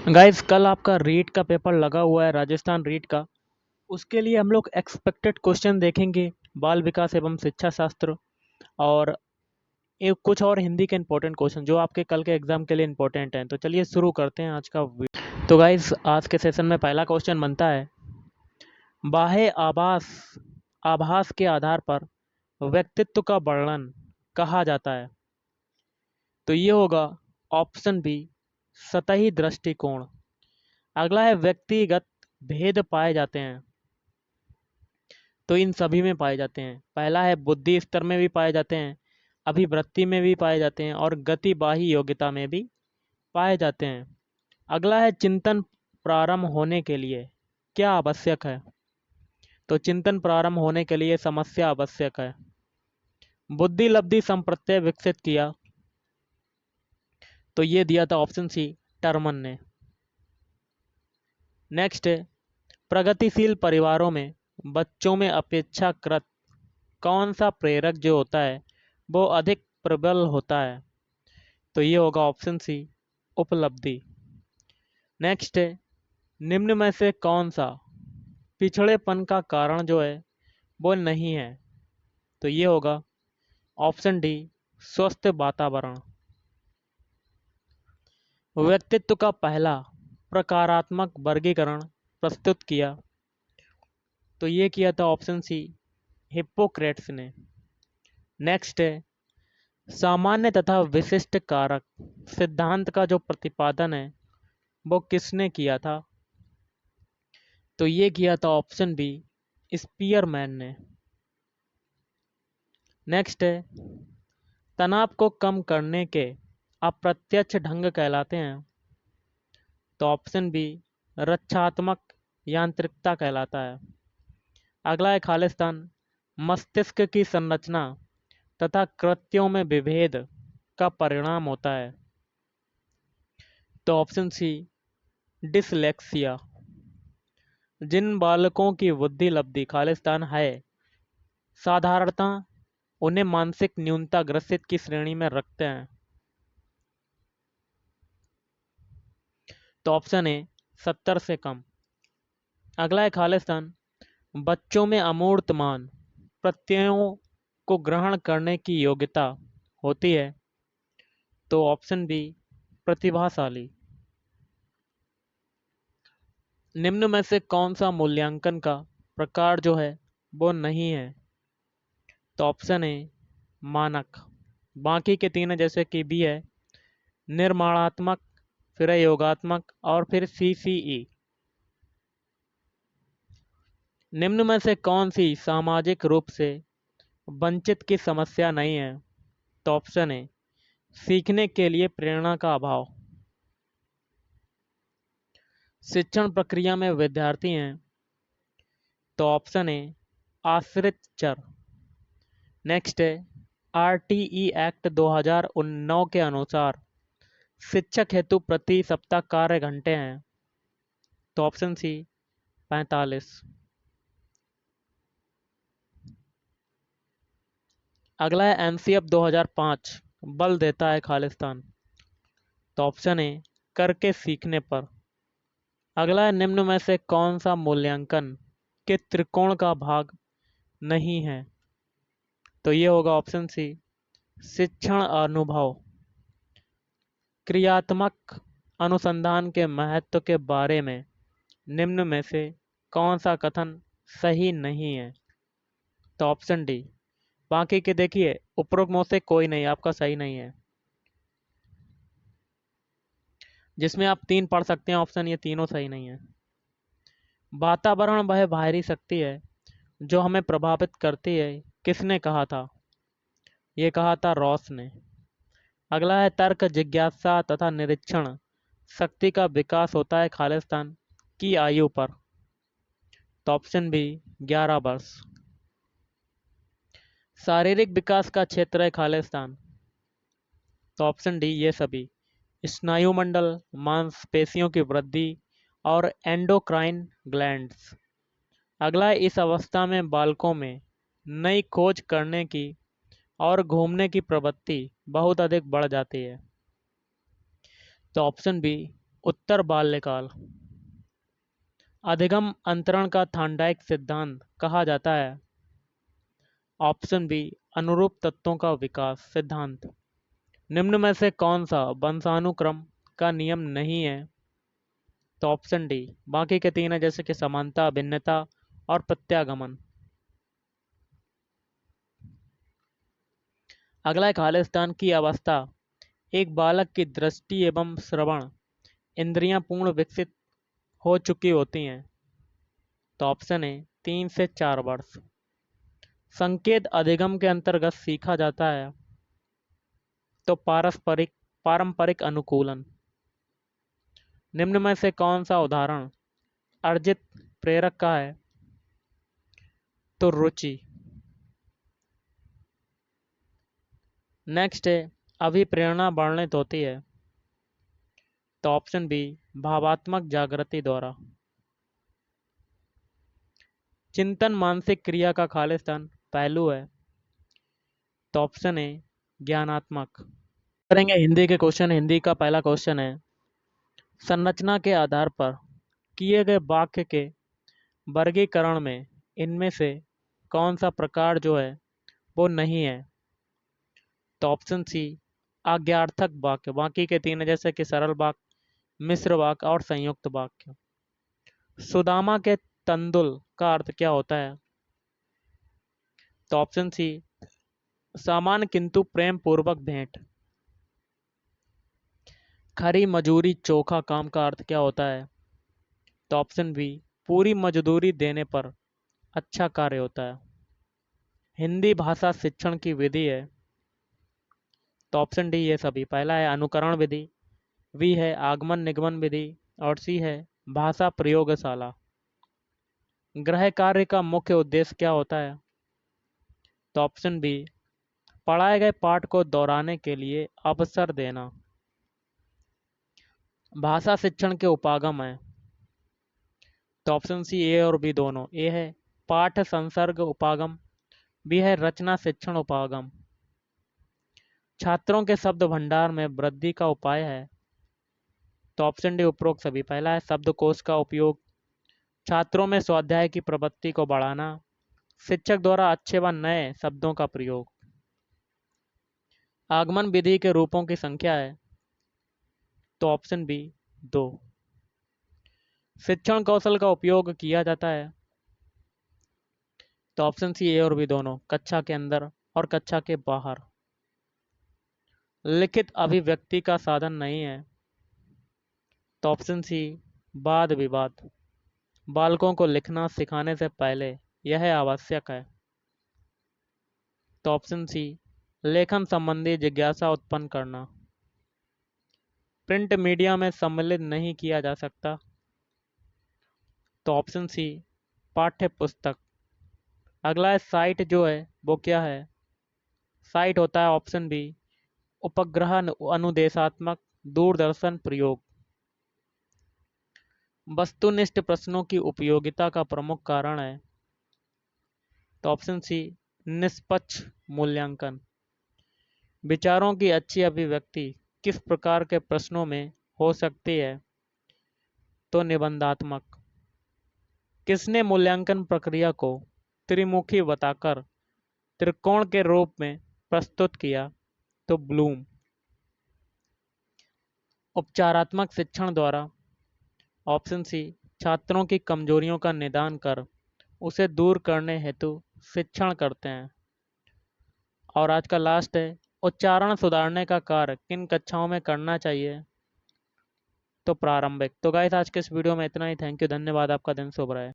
Guys कल आपका रीट का पेपर लगा हुआ है, राजस्थान रीट का। उसके लिए हम लोग एक्सपेक्टेड क्वेश्चन देखेंगे, बाल विकास एवं शिक्षा शास्त्र, और एक कुछ और हिंदी के इंपॉर्टेंट क्वेश्चन जो आपके कल के एग्जाम के लिए इंपॉर्टेंट हैं। तो चलिए शुरू करते हैं आज का वीडियो। तो गाइस आज के सेशन में पहला क्वेश्चन बनता है, बाह्य आभास के आधार पर व्यक्तित्व का वर्णन कहा जाता है। तो ये होगा ऑप्शन बी, सतही दृष्टिकोण। अगला है व्यक्तिगत भेद पाए जाते हैं। तो इन सभी में पाए जाते हैं। पहला है बुद्धि स्तर में भी पाए जाते हैं, अभिवृत्ति में भी पाए जाते हैं, और गतिबाही योग्यता में भी पाए जाते हैं। अगला है चिंतन प्रारंभ होने के लिए क्या आवश्यक है। तो चिंतन प्रारंभ होने के लिए समस्या आवश्यक है। बुद्धि लब्धि संप्रत्यय विकसित किया। तो ये दिया था ऑप्शन सी, टर्मन ने। नेक्स्ट है, प्रगतिशील परिवारों में बच्चों में अपेक्षाकृत कौन सा प्रेरक जो होता है वो अधिक प्रबल होता है। तो ये होगा ऑप्शन सी, उपलब्धि। नेक्स्ट है, निम्न में से कौन सा पिछड़ेपन का कारण जो है वो नहीं है। तो ये होगा ऑप्शन डी, स्वस्थ वातावरण। व्यक्तित्व का पहला प्रकारात्मक वर्गीकरण प्रस्तुत किया। तो ये किया था ऑप्शन सी, हिप्पोक्रेट्स ने। नेक्स्ट है, सामान्य तथा विशिष्ट कारक सिद्धांत का जो प्रतिपादन है वो किसने किया था। तो ये किया था ऑप्शन बी, स्पीयरमैन ने। नेक्स्ट है, तनाव को कम करने के अप्रत्यक्ष ढंग कहलाते हैं। तो ऑप्शन बी, रक्षात्मक यांत्रिकता कहलाता है। अगला है खालिस्तान, मस्तिष्क की संरचना तथा कृत्यों में विभेद का परिणाम होता है। तो ऑप्शन सी, डिसलेक्सिया। जिन बालकों की बुद्धि लब्धि खालिस्तान है, साधारणतः उन्हें मानसिक न्यूनता ग्रसित की श्रेणी में रखते हैं। तो ऑप्शन ए, 70 से कम। अगला है खालिस्तान, बच्चों में अमूर्तमान प्रत्ययों को ग्रहण करने की योग्यता होती है। तो ऑप्शन बी, प्रतिभाशाली। निम्न में से कौन सा मूल्यांकन का प्रकार जो है वो नहीं है। तो ऑप्शन ए, मानक। बाकी के तीन जैसे कि बी है, निर्माणात्मक, फिर है योगात्मक, और फिर CCE। निम्न में से कौन सी सामाजिक रूप से वंचित की समस्या नहीं है। तो ऑप्शन है, सीखने के लिए प्रेरणा का अभाव। शिक्षण प्रक्रिया में विद्यार्थी हैं। तो ऑप्शन है, आश्रित चर। नेक्स्ट है, RTE एक्ट 2009 के अनुसार शिक्षक हेतु प्रति सप्ताह कार्य घंटे हैं। तो ऑप्शन सी, 45। अगला है MCF 2005 बल देता है खालिस्तान। तो ऑप्शन ए, करके सीखने पर। अगला है, निम्न में से कौन सा मूल्यांकन के त्रिकोण का भाग नहीं है। तो ये होगा ऑप्शन सी, शिक्षण अनुभव। क्रियात्मक अनुसंधान के महत्व के बारे में निम्न में से कौन सा कथन सही नहीं है। तो ऑप्शन डी। बाकी के देखिए, उपरोक्त में से कोई नहीं आपका सही नहीं है। जिसमें आप 3 पढ़ सकते हैं ऑप्शन, ये तीनों सही नहीं है। वातावरण वह बाहरी शक्ति है जो हमें प्रभावित करती है, किसने कहा था। ये कहा था रॉस ने। अगला है, तर्क जिज्ञासा तथा निरीक्षण शक्ति का विकास होता है खालिस्तान की आयु पर। तो ऑप्शन बी, 11 वर्ष। शारीरिक विकास का क्षेत्र है खालिस्तान। तो ऑप्शन डी, ये सभी। स्नायुमंडल, मांसपेशियों की वृद्धि, और एंडोक्राइन ग्लैंड्स। अगला है, इस अवस्था में बालकों में नई खोज करने की और घूमने की प्रवृत्ति बहुत अधिक बढ़ जाती है। तो ऑप्शन बी, उत्तर बाल्यकाल। अधिगम अंतरण का थांडाइक सिद्धांत कहा जाता है। ऑप्शन बी, अनुरूप तत्वों का विकास सिद्धांत। निम्न में से कौन सा वंशानुक्रम का नियम नहीं है? तो ऑप्शन डी, बाकी के तीन है, जैसे कि समानता, भिन्नता और प्रत्यागमन। अगला है खालिस्तान की अवस्था। एक बालक की दृष्टि एवं श्रवण इंद्रियां पूर्ण विकसित हो चुकी होती हैं। तो ऑप्शन है 3 से 4 वर्ष। संकेत अधिगम के अंतर्गत सीखा जाता है। तो पारंपरिक अनुकूलन। निम्न में से कौन सा उदाहरण अर्जित प्रेरक का है? तो रुचि। नेक्स्ट है अभिप्रेरणा वर्णित होती है। तो ऑप्शन बी, भावात्मक जागृति द्वारा। चिंतन मानसिक क्रिया का खालिस्तान पहलू है। तो ऑप्शन है ज्ञानात्मक। करेंगे हिंदी के क्वेश्चन। हिंदी का पहला क्वेश्चन है, संरचना के आधार पर किए गए वाक्य के वर्गीकरण में इनमें से कौन सा प्रकार जो है वो नहीं है? तो ऑप्शन सी, आज्ञार्थक वाक्य। बाकी के तीन है, जैसे कि सरल वाक्य, मिश्र वाक्य और संयुक्त वाक्य। सुदामा के तंदुल का अर्थ क्या होता है? तो ऑप्शन सी, सामान्य किंतु प्रेम पूर्वक भेंट। खरी मजूरी चोखा काम का अर्थ क्या होता है? तो ऑप्शन बी, पूरी मजदूरी देने पर अच्छा कार्य होता है। हिंदी भाषा शिक्षण की विधि है। तो ऑप्शन डी ये सभी। पहला है अनुकरण विधि, बी है आगमन निगमन विधि और सी है भाषा प्रयोगशाला। गृह कार्य का मुख्य उद्देश्य क्या होता है? तो ऑप्शन बी, पढ़ाए गए पाठ को दोहराने के लिए अवसर देना। भाषा शिक्षण के उपागम है। तो ऑप्शन सी ए और बी दोनों। ए है पाठ संसर्ग उपागम, बी है रचना शिक्षण उपागम। छात्रों के शब्द भंडार में वृद्धि का उपाय है। तो ऑप्शन डी उपरोक्त सभी। पहला है शब्दकोश का उपयोग, छात्रों में स्वाध्याय की प्रवृत्ति को बढ़ाना, शिक्षक द्वारा अच्छे व नए शब्दों का प्रयोग। आगमन विधि के रूपों की संख्या है। तो ऑप्शन बी 2। शिक्षण कौशल का उपयोग किया जाता है। तो ऑप्शन सी ए और बी दोनों, कक्षा के अंदर और कक्षा के बाहर। लिखित अभिव्यक्ति का साधन नहीं है। तो ऑप्शन सी, वाद विवाद। बालकों को लिखना सिखाने से पहले यह आवश्यक है। तो ऑप्शन सी, लेखन संबंधी जिज्ञासा उत्पन्न करना। प्रिंट मीडिया में सम्मिलित नहीं किया जा सकता। तो ऑप्शन सी, पाठ्य पुस्तक। अगला है साइट जो है वो क्या है? साइट होता है ऑप्शन बी, उपग्रह अनुदेशात्मक दूरदर्शन प्रयोग। वस्तुनिष्ठ प्रश्नों की उपयोगिता का प्रमुख कारण है। तो ऑप्शन सी, निष्पक्ष मूल्यांकन। विचारों की अच्छी अभिव्यक्ति किस प्रकार के प्रश्नों में हो सकती है? तो निबंधात्मक। किसने मूल्यांकन प्रक्रिया को त्रिमुखी बताकर त्रिकोण के रूप में प्रस्तुत किया? तो ब्लूम। उपचारात्मक शिक्षण द्वारा। ऑप्शन सी, छात्रों की कमजोरियों का निदान कर उसे दूर करने हेतु शिक्षण करते हैं। और आज का लास्ट है, उच्चारण सुधारने का कार्य किन कक्षाओं में करना चाहिए? तो प्रारंभिक। तो गाइस आज के इस वीडियो में इतना ही। थैंक यू, धन्यवाद। आपका दिन शुभ रहे।